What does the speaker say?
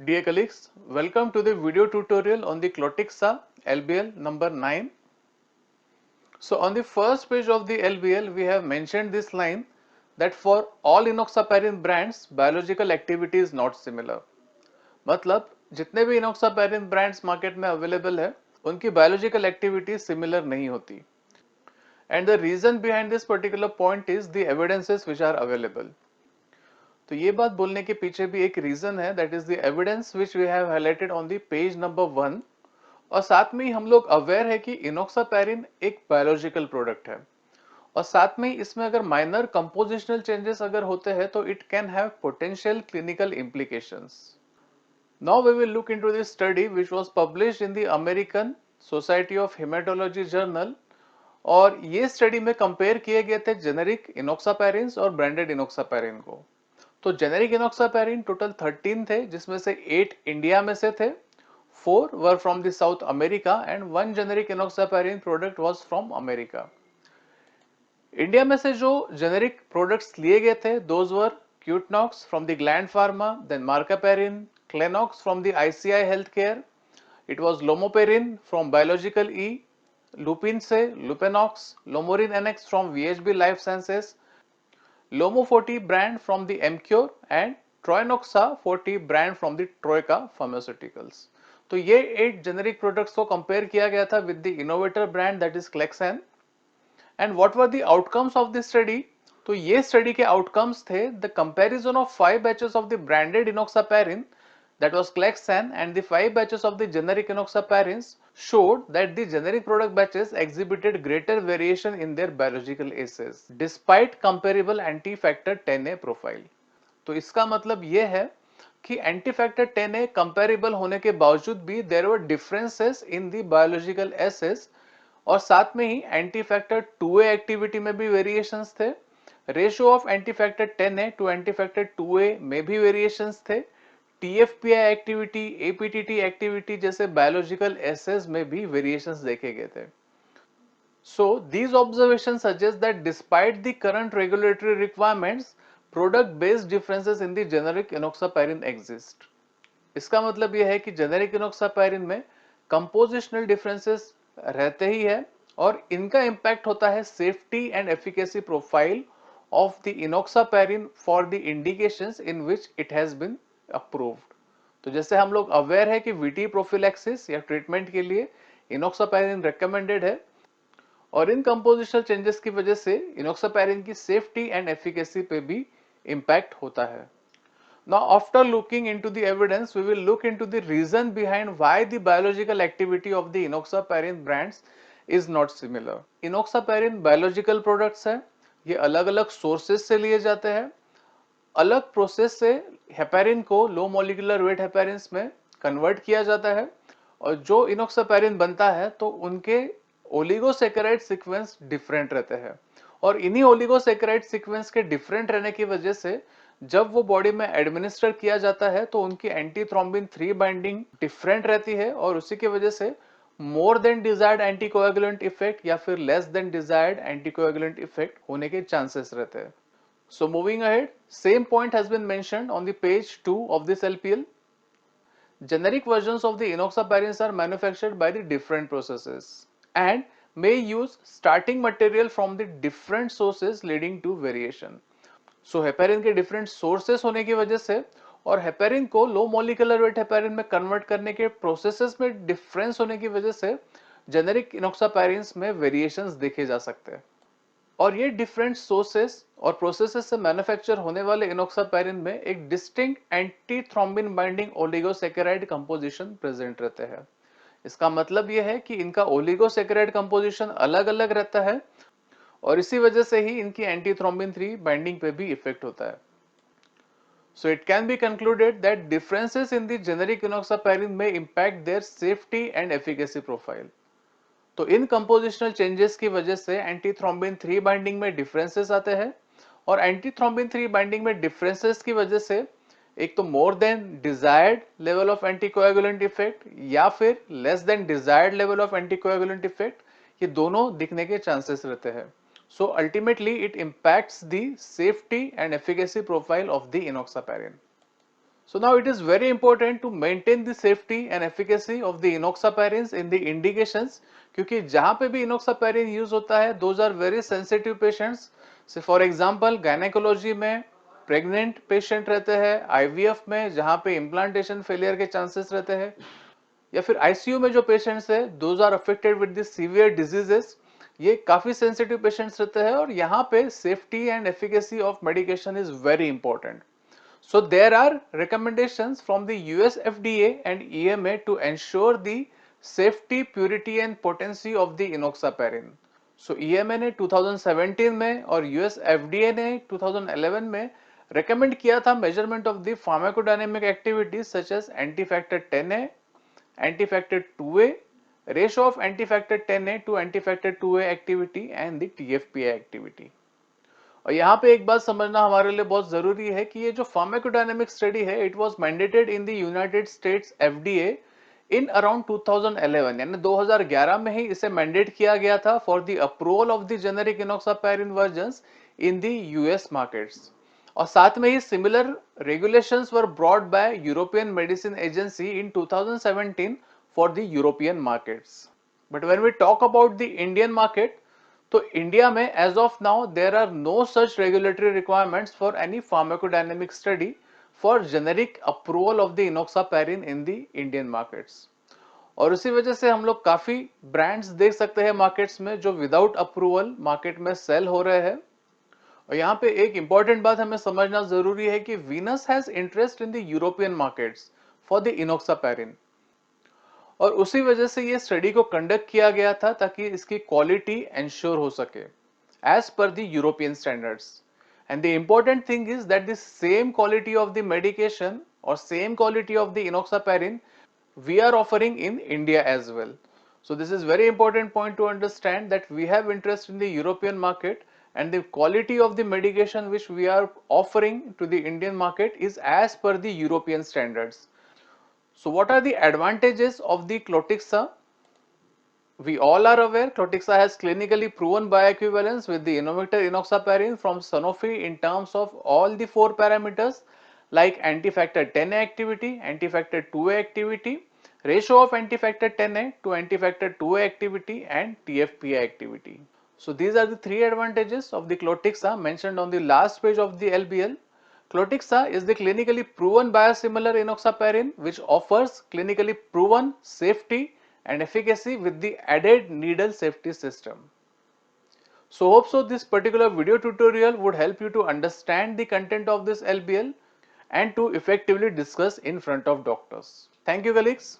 Dear colleagues, welcome to the video tutorial on the Clotixa LBL number 9. So on the first page of the LBL, we have mentioned this line that for all enoxaparin brands, biological activity is not similar. मतलब जितने भी enoxaparin brands market में available है, उनकी biological activity similar नहीं होती. And the reason behind this particular point is the evidences which are available. तो ये बात बोलने के पीछे भी एक रीजन है, that is the evidence which we have highlighted on the page number 1. और साथ में ही हम लोग अवेयर है कि इनोक्सापैरिन एक बायोलॉजिकल प्रोडक्ट है और साथ में इसमें अगर माइनर कंपोजिशनल चेंजेस अगर होते हैं तो it can have potential clinical implications. Now we will look into this study which was published in the American Society of Hematology journal. और ये स्टडी में कंपेयर किए गए थे जेनेरिक इनोक्सापैरिन और ब्रांडेड इनोक्सापैरिन को. तो जेनेरिक इनोक्सापैरिन टोटल 13 थे, जिसमें से 8 इंडिया में से थे, 4 were from the South America and 1 generic enoxaparin product was from America. India में से जो जेनेरिक प्रोडक्ट्स लिए गए थे, those were Cutenox from the Gland Pharma, then Markaparin, Clenox from the ICI health care, it was Lomoparin from Biological E, Lupin से Lupenox, Lomorin NX from VHB life sciences, Lomo 40 brand from the Emcure and Troinoxa 40 brand from the Troika Pharmaceuticals. तो ये 8 generic products को compare किया गया था with the innovator brand that is Clexane. And what were the outcomes of this study? तो ये study के outcomes थे the comparison of 5 batches of the branded enoxaparin that was Clexane and the 5 batches of the generic enoxaparins showed that the generic product batches exhibited greater variation in their biological assays despite comparable anti-factor 10A profile. तो इसका मतलब ये है कि anti-factor 10A comparable होने के बावजूद भी there were differences in the biological assays और साथ में ही anti-factor 2A एक्टिविटी में भी वेरिएशंस थे, ratio of anti-factor 10A to anti-factor 2A में भी वेरिएशंस थे, टीएफपीआई एक्टिविटी, एपीटीटी एक्टिविटी जैसे बायोलॉजिकल एसेस में भी वेरिएशंस देखे गए थे. So these observations suggest that despite the current regulatory requirements, product-based differences in the generic enoxaparin exist. इसका मतलब यह है कि जेनेरिक इनोक्सापैरिन में कंपोजिशनल डिफरेंसेस रहते ही है और इनका इंपैक्ट होता है safety and efficacy profile of the enoxaparin for the indications in which it has been approved. तो जैसे हम लोग अवेयर है कि वीटी प्रोफिलैक्सिस या ट्रीटमेंट के लिए इनोक्सापैरिन रेकमेंडेड है और इन कंपोजिशनल चेंजेस की वजह से इनोक्सापैरिन की सेफ्टी एंड एफिकेसी पे भी इंपैक्ट होता है. Now, after looking into the evidence, we will look into the reason behind why the biological activity of the enoxaparin brands is not similar. Enoxaparin biological products है, ये अलग अलग sources से लिए जाते हैं, अलग प्रोसेस से हेपेरिन को लो मॉलिक्यूलर वेट हेपेरिन्स में कन्वर्ट किया जाता है और जो इनोक्सापैरिन बनता है तो उनके ओलिगोसैकेराइड सीक्वेंस डिफरेंट रहते हैं और इन्हीं ओलिगोसैकेराइड सीक्वेंस के डिफरेंट रहने की वजह से जब वो बॉडी में एडमिनिस्टर किया जाता है तो उनकी एंटी थ्रोम्बिन 3 बाइंडिंग डिफरेंट रहती है और उसी की वजह से मोर देन डिजायर्ड एंटीकोएगुलेंट इफेक्ट या फिर less than desired anticoagulant effect होने के चांसेस रहते हैं. So moving ahead, same point has been mentioned on the page 2 of this LPL. Generic versions of the enoxaparins are manufactured by the different processes and may use starting material from the different sources leading to variation. So heparin के different sources होने की वजह से और heparin को low molecular weight heparin में convert करने के प्रोसेसेस में डिफरेंस होने की वजह से जेनेरिक इनोक्सापैरिन्स में वेरिएशंस देखे जा सकते हैं और ये डिफरेंट सोर्सेस और प्रोसेसेस से मैन्युफैक्चर होने वाले इनोक्सापैरिन में एक distinct anti thrombin binding oligosaccharide composition present रहते हैं. इसका मतलब यह है कि इनका ओलिगोसैकेराइड कंपोजिशन अलग अलग रहता है और इसी वजह से ही इनकी एंटी थ्रोम्बिन 3 बाइंडिंग पे भी इफेक्ट होता है. So it can be concluded that differences in the generic enoxaparin may impact their safety and efficacy profile. तो इन कंपोजिशनल चेंजेस की वजह से एंटी थ्रोम्बिन 3 बाइंडिंग में डिफरेंसेस आते हैं और एंटी थ्रोम्बिन 3 बाइंडिंग में डिफरेंसेस की वजह से एक तो more than desired level of anticoagulant effect या फिर less than desired level of anticoagulant effect, ये दोनों दिखने के चांसेस रहते हैं. So ultimately it impacts the safety and efficacy profile of the enoxaparin. So now it is very important to maintain the safety and efficacy of the enoxaparins in the indications, क्योंकि जहाँ पे भी enoxaparin use होता है those are very sensitive patients. So for example gynecology में pregnant patient रहते हैं, IVF में जहाँ पे इम्प्लांटेशन फेलियर के चांसेस रहते हैं, या फिर ICU में जो पेशेंट्स है those are affected with the severe diseases, ये काफी सेंसिटिव पेशेंट्स रहते हैं और यहाँ पे safety and efficacy of medication is very important. So there are recommendations from the US FDA and EMA to ensure the safety, purity and potency of the enoxaparin. So EMA ने 2017 में और US FDA ने 2011 में recommend किया था measurement of the pharmacodynamic activities such as anti-factor 10A, anti-factor 2A, ratio of anti-factor 10A to anti-factor 2A activity and the TFPA activity. और यहाँ पे एक बात समझना हमारे लिए बहुत जरूरी है कि ये जो फार्माकोडायनेमिक स्टडी है it was mandated in the United states FDA in around 2011, यानी 2011 में ही इसे मैंडेट किया गया था for the approval of the generic enoxaparin versions in the US markets. और साथ में ही similar regulations were brought by European medicine agency in 2017 for the European markets. But when we talk about the Indian market, तो India में as of now there are no such regulatory requirements for any pharmacodynamic study for generic approval of the enoxaparin in the Indian markets. और उसी वजह से हम लोग काफी brands देख सकते हैं मार्केट्स में जो विदाउट अप्रूवल मार्केट में सेल हो रहे हैं. और यहाँ पे एक इंपॉर्टेंट बात हमें समझना जरूरी है कि Venus has interest in the European markets for the enoxaparin, और उसी वजह से ये स्टडी को कंडक्ट किया गया था ताकि इसकी क्वालिटी एंश्योर हो सके as per the European standards. And the important thing is that the same quality of the medication और same quality of the enoxaparin we are offering in India as well. So this is very important point to understand that we have interest in the European market and the quality of the medication which we are offering to the Indian market is as per the European standards. So what are the advantages of the Clotixa? We all are aware Clotixa has clinically proven bioequivalence with the innovator enoxaparin from Sanofi in terms of all the 4 parameters like anti-factor 10A activity, anti-factor 2A activity, ratio of anti-factor 10A to anti-factor 2A activity and TFPA activity. So these are the 3 advantages of the Clotixa mentioned on the last page of the LBL. Clotixa is the clinically proven biosimilar enoxaparin which offers clinically proven safety and efficacy with the added needle safety system. So hope so this particular video tutorial would help you to understand the content of this LBL and to effectively discuss in front of doctors. Thank you colleagues.